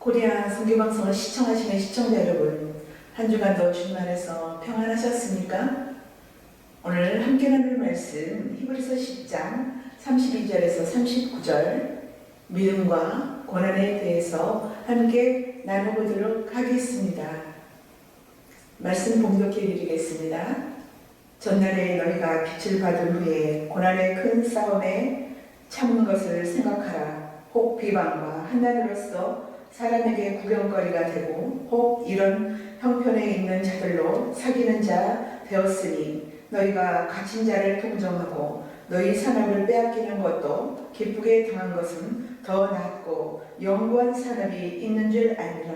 코리아 선교방송을 시청하시는 시청자 여러분, 한 주간도 주님 안에서 평안하셨습니까? 오늘 함께 나눌 말씀 히브리서 10장 32절에서 39절 믿음과 고난에 대해서 함께 나눠보도록 하겠습니다. 말씀 봉독해 드리겠습니다. 전날에 너희가 빛을 받은 후에 고난의 큰 싸움에 참은 것을 생각하라. 혹 비방과 한난으로서 사람에게 구경거리가 되고 혹 이런 형편에 있는 자들로 사귀는 자 되었으니 너희가 갇힌 자를 동정하고 너희 산업을 빼앗기는 것도 기쁘게 당한 것은 더 낫고 영구한 산업이 있는 줄 아니라.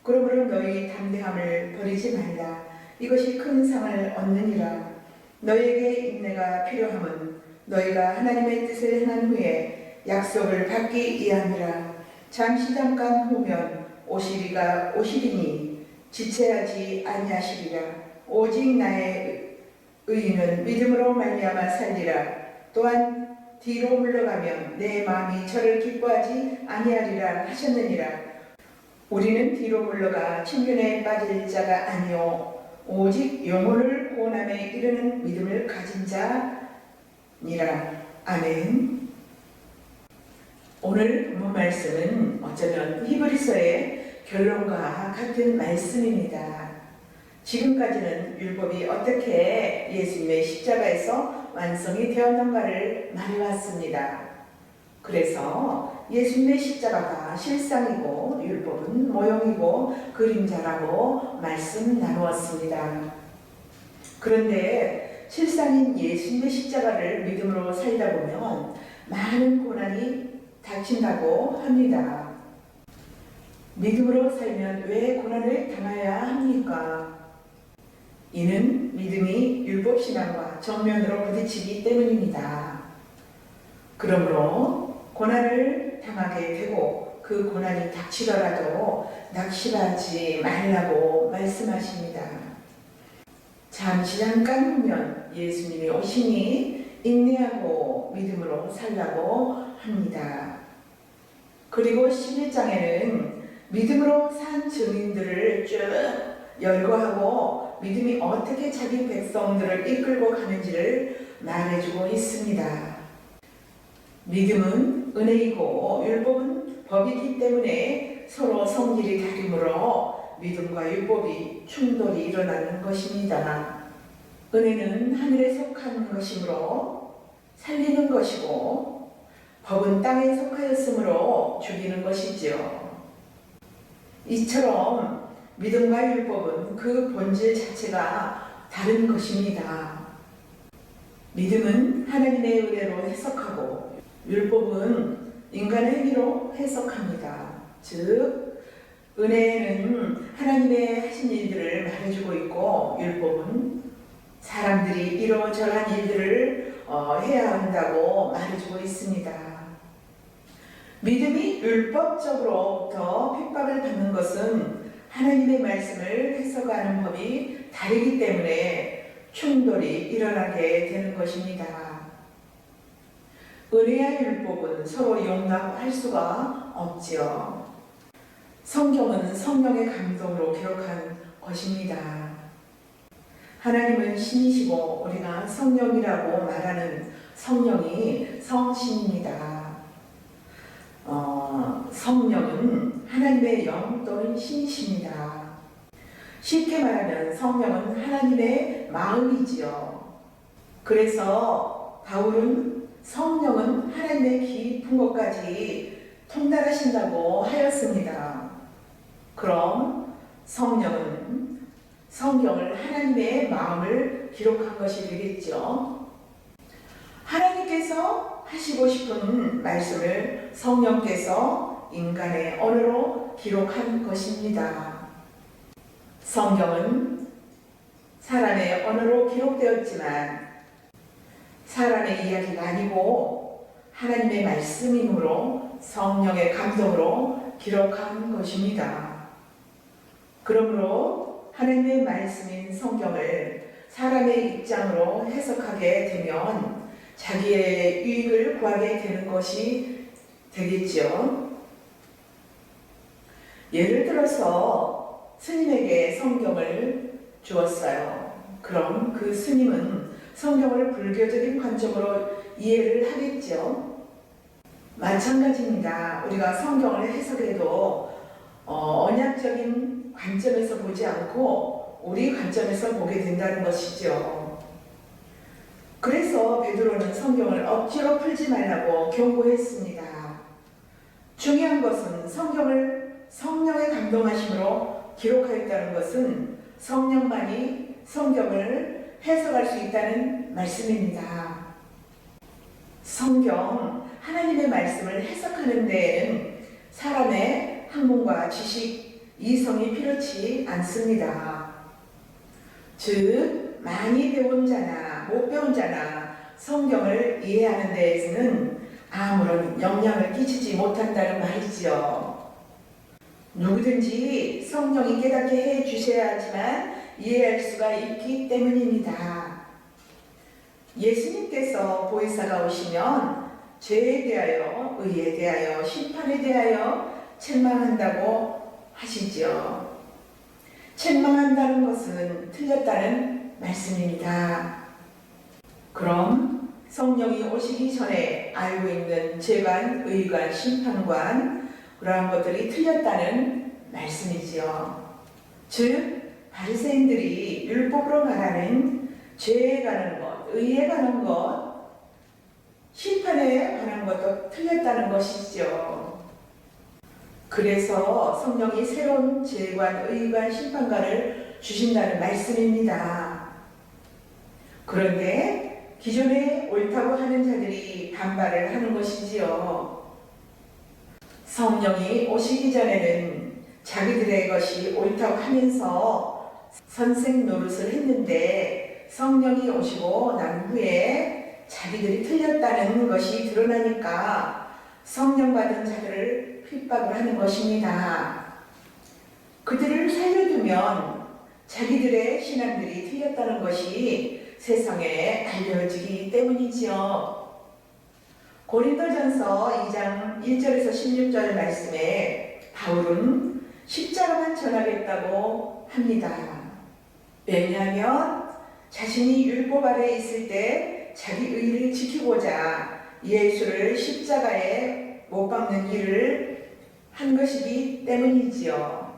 그러므로 너희 담대함을 버리지 말라. 이것이 큰 상을 얻느니라. 너희에게 인내가 필요함은 너희가 하나님의 뜻을 행한 후에 약속을 받기 위함이라. 잠깐 후면 오시리가 오시리니 지체하지 아니하시리라. 오직 나의 의인은 믿음으로 말미암아 살리라. 또한 뒤로 물러가면 내 마음이 저를 기뻐하지 아니하리라 하셨느니라. 우리는 뒤로 물러가 침륜에 빠질 자가 아니요 오직 영혼을 구원함에 이르는 믿음을 가진 자니라. 아멘. 오늘 본문 말씀은 어쩌면 히브리서의 결론과 같은 말씀입니다. 지금까지는 율법이 어떻게 예수님의 십자가에서 완성이 되었는가를 말해왔습니다. 그래서 예수님의 십자가가 실상이고 율법은 모형이고 그림자라고 말씀 나누었습니다. 그런데 실상인 예수님의 십자가를 믿음으로 살다 보면 많은 고난이 닥친다고 합니다. 믿음으로 살면 왜 고난을 당해야 합니까? 이는 믿음이 율법신앙과 정면으로 부딪히기 때문입니다. 그러므로 고난을 당하게 되고 그 고난이 닥치더라도 낙심하지 말라고 말씀하십니다. 잠깐 후면 예수님이 오시니 인내하고 믿음으로 살라고 합니다. 그리고 11장에는 믿음으로 산 증인들을 쭉 열거하고 믿음이 어떻게 자기 백성들을 이끌고 가는지를 말해주고 있습니다. 믿음은 은혜이고 율법은 법이기 때문에 서로 성질이 다르므로 믿음과 율법이 충돌이 일어나는 것입니다. 은혜는 하늘에 속한 것이므로 살리는 것이고 법은 땅에 속하였으므로 죽이는 것이지요. 이처럼 믿음과 율법은 그 본질 자체가 다른 것입니다. 믿음은 하나님의 은혜로 해석하고 율법은 인간의 행위로 해석합니다. 즉 은혜는 하나님의 하신 일들을 말해주고 있고 율법은 사람들이 이러저러한 일들을 해야 한다고 말해주고 있습니다. 믿음이 율법적으로부터 핍박을 받는 것은 하나님의 말씀을 해석하는 법이 다르기 때문에 충돌이 일어나게 되는 것입니다. 은혜와 율법은 서로 용납할 수가 없지요. 성경은 성령의 감동으로 기록한 것입니다. 하나님은 신이시고 우리가 성령이라고 말하는 성령이 성신입니다. 성령은 하나님의 영 또는 신이십니다. 쉽게 말하면 성령은 하나님의 마음이지요. 그래서 바울은 성령은 하나님의 깊은 곳까지 통달하신다고 하였습니다. 그럼 성령은 성경을 하나님의 마음을 기록한 것이 되겠죠. 하나님께서 하시고 싶은 말씀을 성령께서 인간의 언어로 기록한 것입니다. 성경은 사람의 언어로 기록되었지만 사람의 이야기가 아니고 하나님의 말씀이므로 성령의 감동으로 기록한 것입니다. 그러므로 하나님의 말씀인 성경을 사람의 입장으로 해석하게 되면 자기의 유익을 구하게 되는 것이 되겠지요. 예를 들어서 스님에게 성경을 주었어요. 그럼 그 스님은 성경을 불교적인 관점으로 이해를 하겠죠. 마찬가지입니다. 우리가 성경을 해석해도 언약적인 관점에서 보지 않고 우리 관점에서 보게 된다는 것이죠. 그래서 베드로는 성경을 억지로 풀지 말라고 경고했습니다. 중요한 것은 성경을 성령의 감동하심으로 기록하였다는 것은 성령만이 성경을 해석할 수 있다는 말씀입니다. 성경, 하나님의 말씀을 해석하는 데에는 사람의 학문과 지식, 이성이 필요치 않습니다. 즉, 많이 배운 자나 못 배운 자나 성경을 이해하는 데에서는 아무런 영향을 끼치지 못한다는 말이지요. 누구든지 성령이 깨닫게 해 주셔야 하지만 이해할 수가 있기 때문입니다. 예수님께서 보혜사가 오시면 죄에 대하여, 의에 대하여, 심판에 대하여 책망한다고 하시죠. 책망한다는 것은 틀렸다는 말씀입니다. 그럼 성령이 오시기 전에 알고 있는 재관, 의관, 심판관 그러한 것들이 틀렸다는 말씀이지요. 즉 바리새인들이 율법으로 말하는 죄에 관한 것, 의에 관한 것, 심판에 관한 것도 틀렸다는 것이죠. 그래서 성령이 새로운 재관, 의관, 심판관을 주신다는 말씀입니다. 그런데 기존에 옳다고 하는 자들이 반발을 하는 것이지요. 성령이 오시기 전에는 자기들의 것이 옳다고 하면서 선생 노릇을 했는데 성령이 오시고 난 후에 자기들이 틀렸다는 것이 드러나니까 성령 받은 자들을 핍박을 하는 것입니다. 그들을 살려두면 자기들의 신앙들이 틀렸다는 것이 세상에 알려지기 때문이지요. 고린도전서 2장 1절에서 16절 말씀에 바울은 십자가만 전하겠다고 합니다. 왜냐하면 자신이 율법 아래에 있을 때 자기 의를 지키고자 예수를 십자가에 못 박는 일을 한 것이기 때문이지요.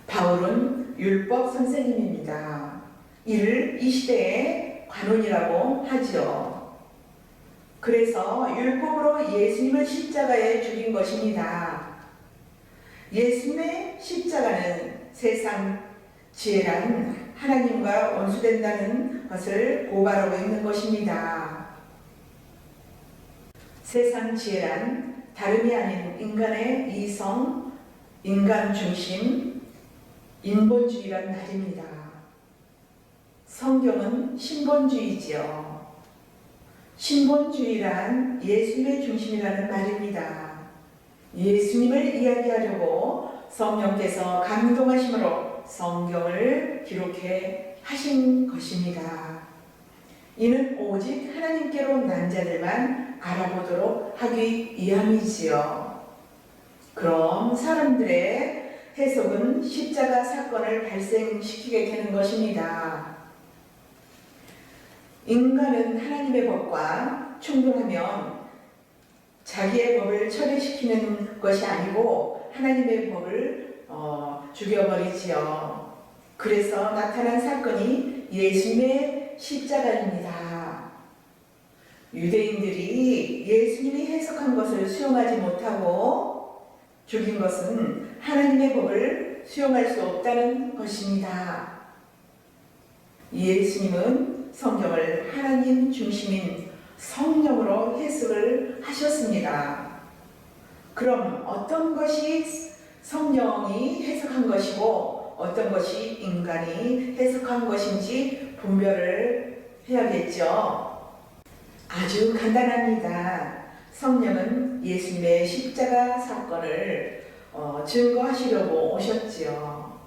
바울은 율법 선생님입니다. 이를 이 시대의 관원이라고 하지요. 그래서 율법으로 예수님을 십자가에 죽인 것입니다. 예수님의 십자가는 세상 지혜란 하나님과 원수된다는 것을 고발하고 있는 것입니다. 세상 지혜란 다름이 아닌 인간의 이성, 인간 중심, 인본주의란 말입니다. 성경은 신본주의지요. 신본주의란 예수님의 중심이라는 말입니다. 예수님을 이야기하려고 성령께서 감동하심으로 성경을 기록해 하신 것입니다. 이는 오직 하나님께로 난 자들만 알아보도록 하기 위함이지요. 그럼 사람들의 해석은 십자가 사건을 발생시키게 되는 것입니다. 인간은 하나님의 법과 충돌하면 자기의 법을 처리시키는 것이 아니고 하나님의 법을 죽여버리지요. 그래서 나타난 사건이 예수님의 십자가입니다. 유대인들이 예수님이 해석한 것을 수용하지 못하고 죽인 것은 하나님의 법을 수용할 수 없다는 것입니다. 예수님은 성경을 하나님 중심인 성령으로 해석을 하셨습니다. 그럼 어떤 것이 성령이 해석한 것이고 어떤 것이 인간이 해석한 것인지 분별을 해야겠죠. 아주 간단합니다. 성령은 예수님의 십자가 사건을 증거하시려고 오셨지요.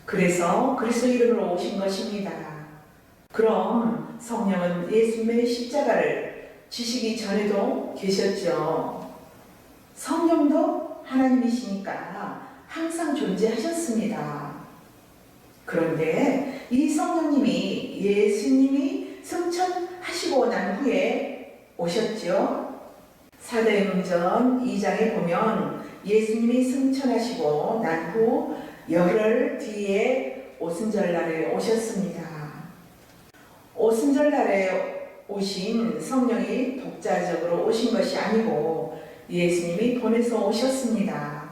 그래서 그리스도 이름으로 오신 것입니다. 그럼 성령은 예수님의 십자가를 지시기 전에도 계셨죠. 성령도 하나님이시니까 항상 존재하셨습니다. 그런데 이 성령님이 예수님이 승천하시고 난 후에 오셨죠. 사도행전 2장에 보면 예수님이 승천하시고 난 후 열흘 뒤에 오순절날에 오셨습니다. 오순절날에 오신 성령이 독자적으로 오신 것이 아니고 예수님이 보내서 오셨습니다.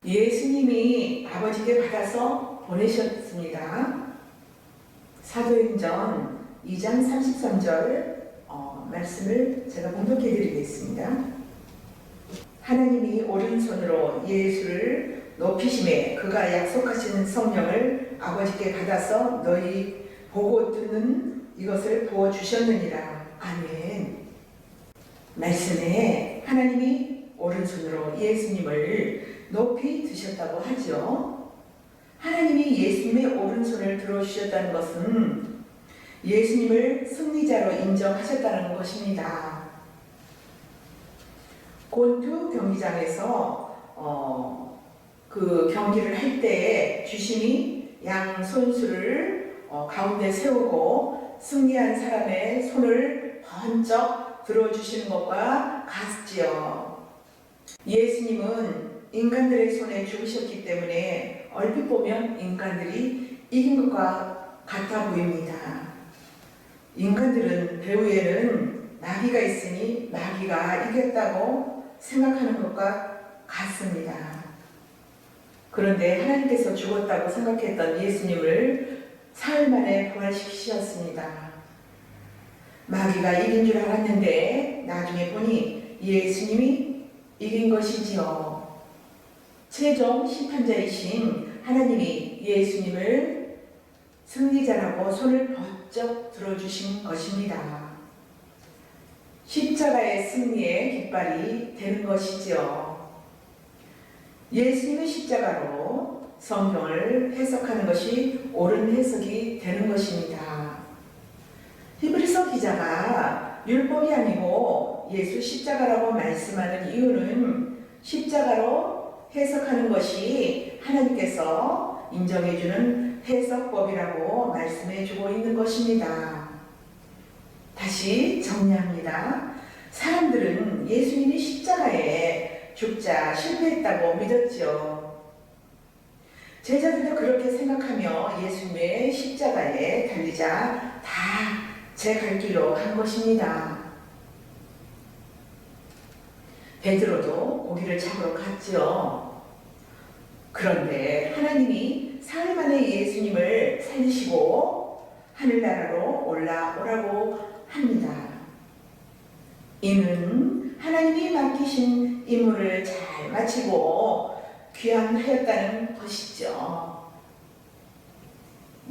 예수님이 아버지께 받아서 보내셨습니다. 사도행전 2장 33절 말씀을 제가 봉독해 드리겠습니다. 하나님이 오른손으로 예수를 높이심에 그가 약속하신 성령을 아버지께 받아서 너희 보고 듣는 이것을 부어주셨느니라. 아멘. 말씀에 하나님이 오른손으로 예수님을 높이 드셨다고 하죠. 하나님이 예수님의 오른손을 들어주셨다는 것은 예수님을 승리자로 인정하셨다는 것입니다. 곤투 경기장에서 그 경기를 할 때 주심이 양 선수를 가운데 세우고 승리한 사람의 손을 번쩍 들어주시는 것과 같지요. 예수님은 인간들의 손에 죽으셨기 때문에 얼핏 보면 인간들이 이긴 것과 같아 보입니다. 인간들은 배후에는 마귀가 있으니 마귀가 이겼다고 생각하는 것과 같습니다. 그런데 하나님께서 죽었다고 생각했던 예수님을 사흘 만에 부활시키셨습니다. 마귀가 이긴 줄 알았는데 나중에 보니 예수님이 이긴 것이지요. 최종 심판자이신 하나님이 예수님을 승리자라고 손을 번쩍 들어주신 것입니다. 십자가의 승리의 깃발이 되는 것이지요. 예수님의 십자가로 성경을 해석하는 것이 옳은 해석이 되는 것입니다. 히브리서 기자가 율법이 아니고 예수 십자가라고 말씀하는 이유는 십자가로 해석하는 것이 하나님께서 인정해주는 해석법이라고 말씀해주고 있는 것입니다. 다시 정리합니다. 사람들은 예수님이 십자가에 죽자 실패했다고 믿었죠. 제자들도 그렇게 생각하며 예수님의 십자가에 달리자 다 제 갈 길로 간 것입니다. 베드로도 고기를 잡으러 갔지요. 그런데 하나님이 사흘 만에 예수님을 살리시고 하늘나라로 올라오라고 합니다. 이는 하나님이 맡기신 임무를 잘 마치고 귀환하였다는 것이죠.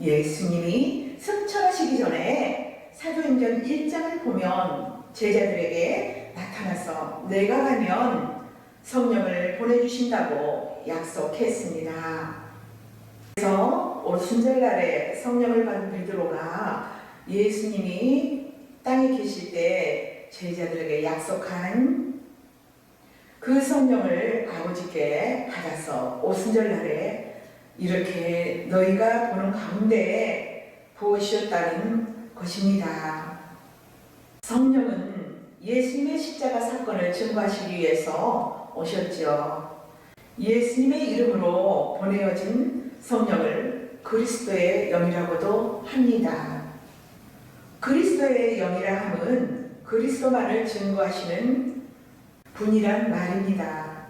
예수님이 승천하시기 전에 사도행전 1장을 보면 제자들에게 나타나서 내가 가면 성령을 보내주신다고 약속했습니다. 그래서 오순절날에 성령을 받은 베드로가 예수님이 땅에 계실 때 제자들에게 약속한 그 성령을 아버지께 받아서 오순절날에 이렇게 너희가 보는 가운데 부으셨다는 것입니다. 성령은 예수님의 십자가 사건을 증거하시기 위해서 오셨지요. 예수님의 이름으로 보내어진 성령을 그리스도의 영이라고도 합니다. 그리스도의 영이라 함은 그리스도만을 증거하시는 분이란 말입니다.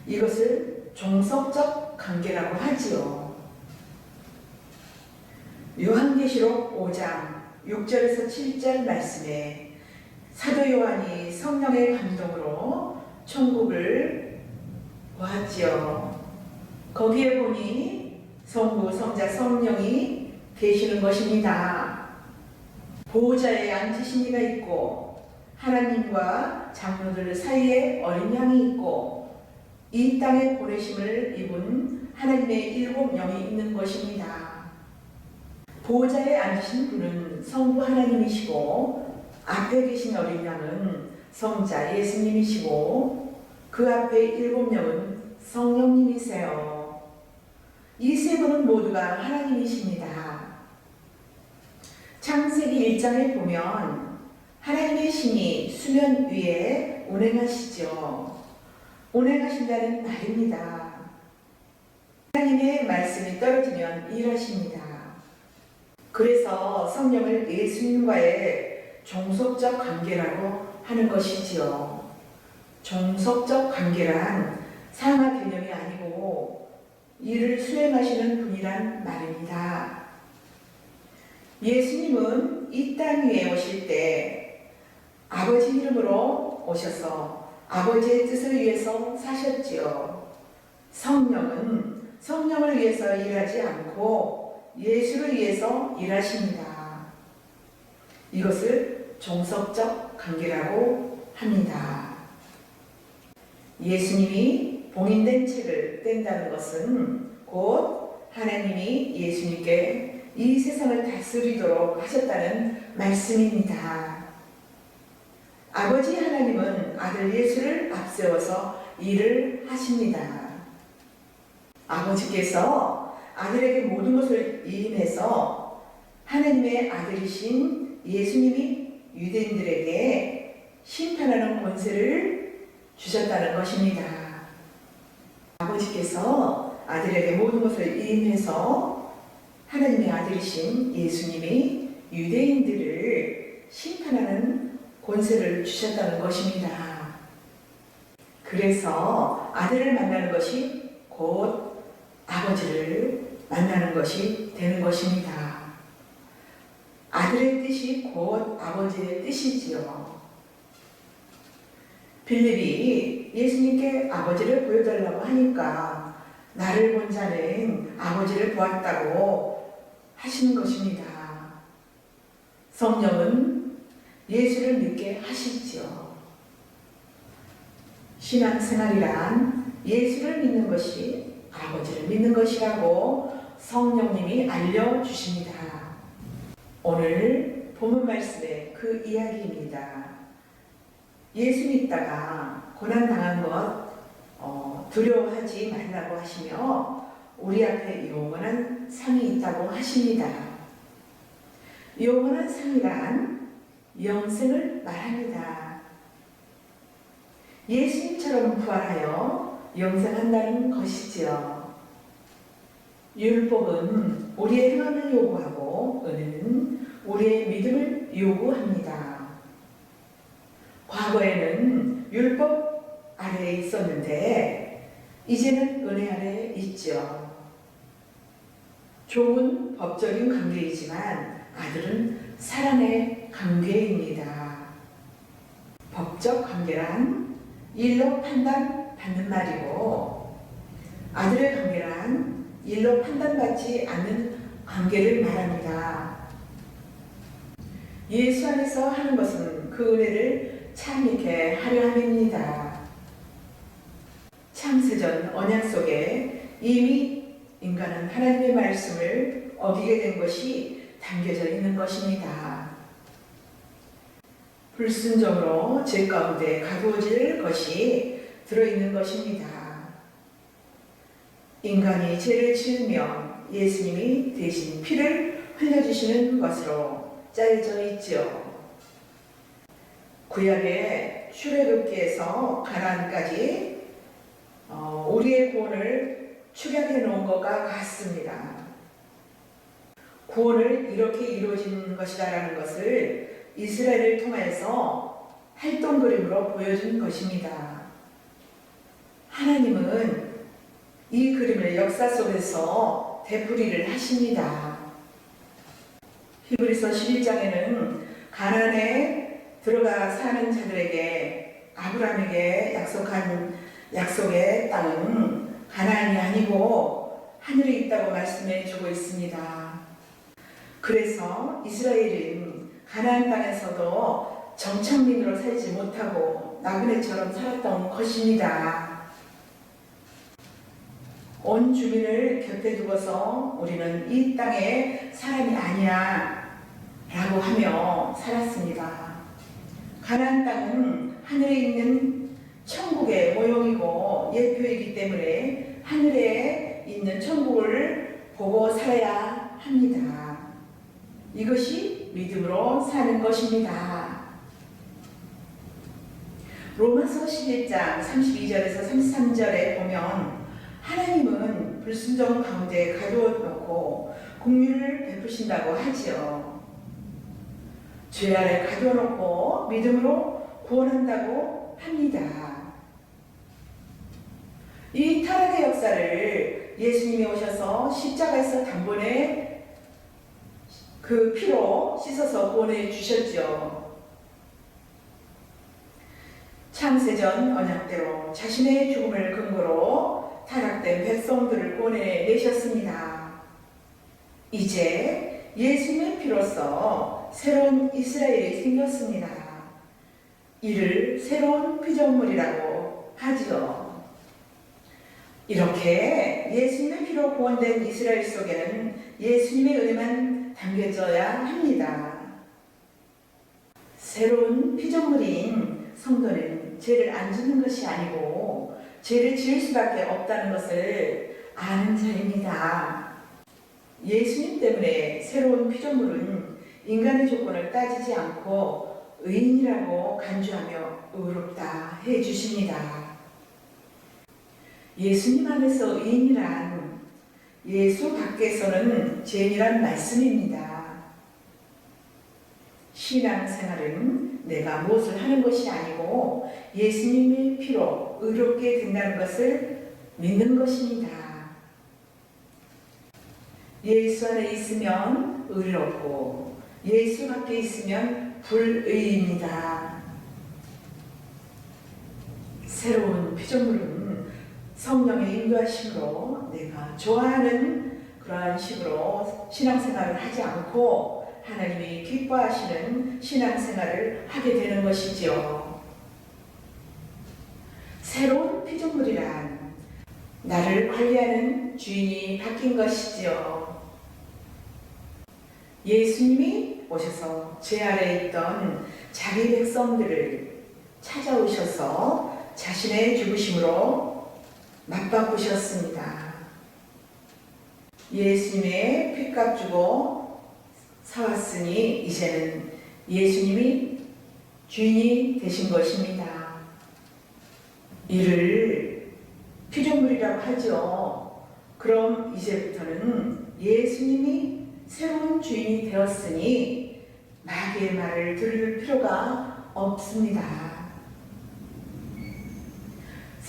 이것을 종속적 관계라고 하지요. 요한계시록 5장 6절에서 7절 말씀에 사도 요한이 성령의 감동으로 천국을 보았지요. 거기에 보니 성부, 성자, 성령이 계시는 것입니다. 보호자에 앉으신 이가 있고 하나님과 장로들 사이에 어린 양이 있고 이 땅에 보내심을 입은 하나님의 일곱 영이 있는 것입니다. 보호자에 앉으신 분은 성부 하나님이시고 앞에 계신 어린 양은 성자 예수님이시고 그 앞에 7명은 성령님이세요. 이 세 분은 모두가 하나님이십니다. 창세기 1장에 보면 하나님의 신이 수면 위에 운행하시죠. 운행하신다는 말입니다. 하나님의 말씀이 떨어지면 일하십니다. 그래서 성령을 예수님과의 종속적 관계라고 하는 것이지요. 종속적 관계란 상하 개념이 아니고 이를 수행하시는 분이란 말입니다. 예수님은 이 땅 위에 오실 때 아버지 이름으로 오셔서 아버지의 뜻을 위해서 사셨지요. 성령은 성령을 위해서 일하지 않고 예수를 위해서 일하십니다. 이것을 종속적 관계라고 합니다. 예수님이 봉인된 책을 뗀다는 것은 곧 하나님이 예수님께 이 세상을 다스리도록 하셨다는 말씀입니다. 아버지 하나님은 아들 예수를 앞세워서 일을 하십니다. 아버지께서 아들에게 모든 것을 위임해서 하나님의 아들이신 예수님이 유대인들에게 심판하는 권세를 주셨다는 것입니다. 아버지께서 아들에게 모든 것을 위임해서 하나님의 아들이신 예수님이 유대인들을 심판하는 권세를 주셨다는 것입니다. 그래서 아들을 만나는 것이 곧 아버지를 만나는 것이 되는 것입니다. 아들의 뜻이 곧 아버지의 뜻이지요. 빌립이 예수님께 아버지를 보여달라고 하니까 나를 본 자는 아버지를 보았다고 하시는 것입니다. 성령은 예수를 믿게 하시지요. 신앙생활이란 예수를 믿는 것이 아버지를 믿는 것이라고 성령님이 알려주십니다. 오늘 본문 말씀의 그 이야기입니다. 예수 믿다가 고난당한 것 두려워하지 말라고 하시며 우리 앞에 영원한 상이 있다고 하십니다. 영원한 상이란 영생을 말합니다. 예수님처럼 부활하여 영생한다는 것이지요. 율법은 우리의 행함을 요구하고 은혜는 우리의 믿음을 요구합니다. 과거에는 율법 아래에 있었는데 이제는 은혜 아래에 있죠. 종은 법적인 관계이지만 아들은 사랑의 관계입니다. 법적 관계란 일로 판단받는 말이고 아들의 관계란 일로 판단받지 않는 관계를 말합니다. 예수 안에서 하는 것은 그 은혜를 참여케 하려 함입니다. 창세전 언약 속에 이미 인간은 하나님의 말씀을 어기게 된 것이 담겨져 있는 것입니다. 불순종으로 죄 가운데 가두어질 것이 들어있는 것입니다. 인간이 죄를 지으면 예수님이 대신 피를 흘려주시는 것으로 짜여져 있지요. 구약의 출애굽기에서 가나안까지 우리의 구원을 축약해 놓은 것과 같습니다. 구원을 이렇게 이루어진 것이다라는 것을 이스라엘을 통해서 활동 그림으로 보여준 것입니다. 하나님은 이 그림을 역사 속에서 되풀이를 하십니다. 히브리서 11장에는 가나안에 들어가 사는 자들에게 아브라함에게 약속한 약속의 땅은 가나안이 아니고 하늘에 있다고 말씀해 주고 있습니다. 그래서 이스라엘은 가나안 땅에서도 정착민으로 살지 못하고 나그네처럼 살았던 것입니다. 온 주민을 곁에 두고서 우리는 이 땅의 사람이 아니야 라고 하며 살았습니다. 가나안 땅은 하늘에 있는 천국 천국의 모형이고 예표이기 때문에 하늘에 있는 천국을 보고 살아야 합니다. 이것이 믿음으로 사는 것입니다. 로마서 11장 32절에서 33절에 보면 하나님은 불순종 가운데 가두어놓고 긍휼을 베푸신다고 하지요. 죄 아래 가두어놓고 믿음으로 구원한다고 합니다. 이 타락의 역사를 예수님이 오셔서 십자가에서 단번에 그 피로 씻어서 구원해 주셨죠. 창세전 언약대로 자신의 죽음을 근거로 타락된 백성들을 구원해 내셨습니다. 이제 예수님의 피로써 새로운 이스라엘이 생겼습니다. 이를 새로운 피조물이라고 하지요. 이렇게 예수님의 피로 구원된 이스라엘 속에는 예수님의 은혜만 담겨져야 합니다. 새로운 피조물인 성도는 죄를 안 짓는 것이 아니고 죄를 지을 수밖에 없다는 것을 아는 자입니다. 예수님 때문에 새로운 피조물은 인간의 조건을 따지지 않고 의인이라고 간주하며 의롭다 해주십니다. 예수님 안에서 의인이란 예수 밖에서는 죄인이란 말씀입니다. 신앙생활은 내가 무엇을 하는 것이 아니고 예수님의 피로 의롭게 된다는 것을 믿는 것입니다. 예수 안에 있으면 의롭고 예수 밖에 있으면 불의입니다. 새로운 피조물은 성령의 인도하심으로 내가 좋아하는 그러한 식으로 신앙생활을 하지 않고 하나님이 기뻐하시는 신앙생활을 하게 되는 것이지요. 새로운 피조물이란 나를 관리하는 주인이 바뀐 것이지요. 예수님이 오셔서 죄 아래에 있던 자기 백성들을 찾아오셔서 자신의 죽으심으로 맞바꾸셨습니다. 예수님의 핏값 주고 사왔으니 이제는 예수님이 주인이 되신 것입니다. 이를 피조물이라고 하죠. 그럼 이제부터는 예수님이 새로운 주인이 되었으니 마귀의 말을 들을 필요가 없습니다.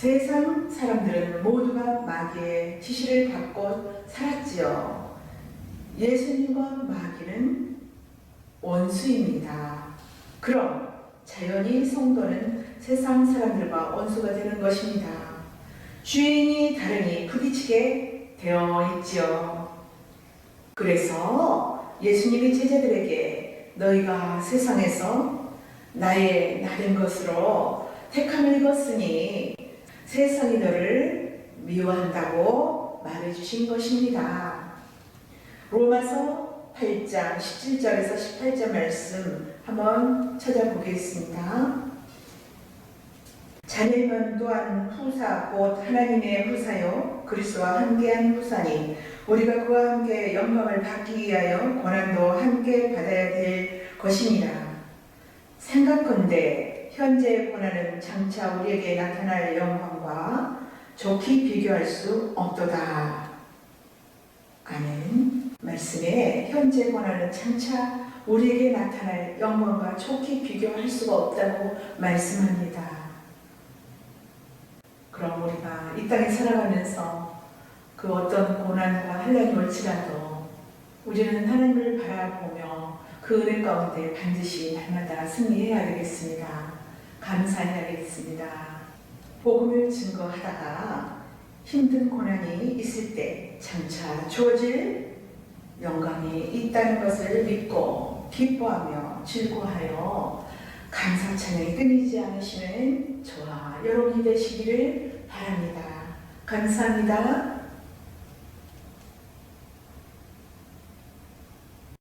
세상 사람들은 모두가 마귀의 지시를 받고 살았지요. 예수님과 마귀는 원수입니다. 그럼 자연히 성도는 세상 사람들과 원수가 되는 것입니다. 주인이 다르니 부딪히게 되어 있지요. 그래서 예수님이 제자들에게 너희가 세상에서 나의 나된 것으로 택함을 입었으니 세상이 너를 미워한다고 말해주신 것입니다. 로마서 8장 17절에서 18절 말씀 한번 찾아보겠습니다. 자녀는 또한 후사 곧 하나님의 후사요 그리스도와 함께한 후사니 우리가 그와 함께 영광을 받기 위하여 고난도 함께 받아야 될 것입니다. 생각컨대 현재의 고난은 장차 우리에게 나타날 영광과 좋게 비교할 수 없도다. 아멘. 말씀에 현재 고난은 장차 우리에게 나타날 영광과 좋게 비교할 수가 없다고 말씀합니다. 그럼 우리가 이 땅에 살아가면서 그 어떤 고난과 환난이 올지라도 우리는 하나님을 바라보며 그 은혜 가운데 반드시 날마다 승리해야 되겠습니다. 감사해야 되겠습니다. 복음을 증거하다가 힘든 고난이 있을 때 장차 주어질 영광이 있다는 것을 믿고 기뻐하며 즐거워하여 감사 찬양이 끊이지 않으시는 저와 여러분이 되시기를 바랍니다. 감사합니다.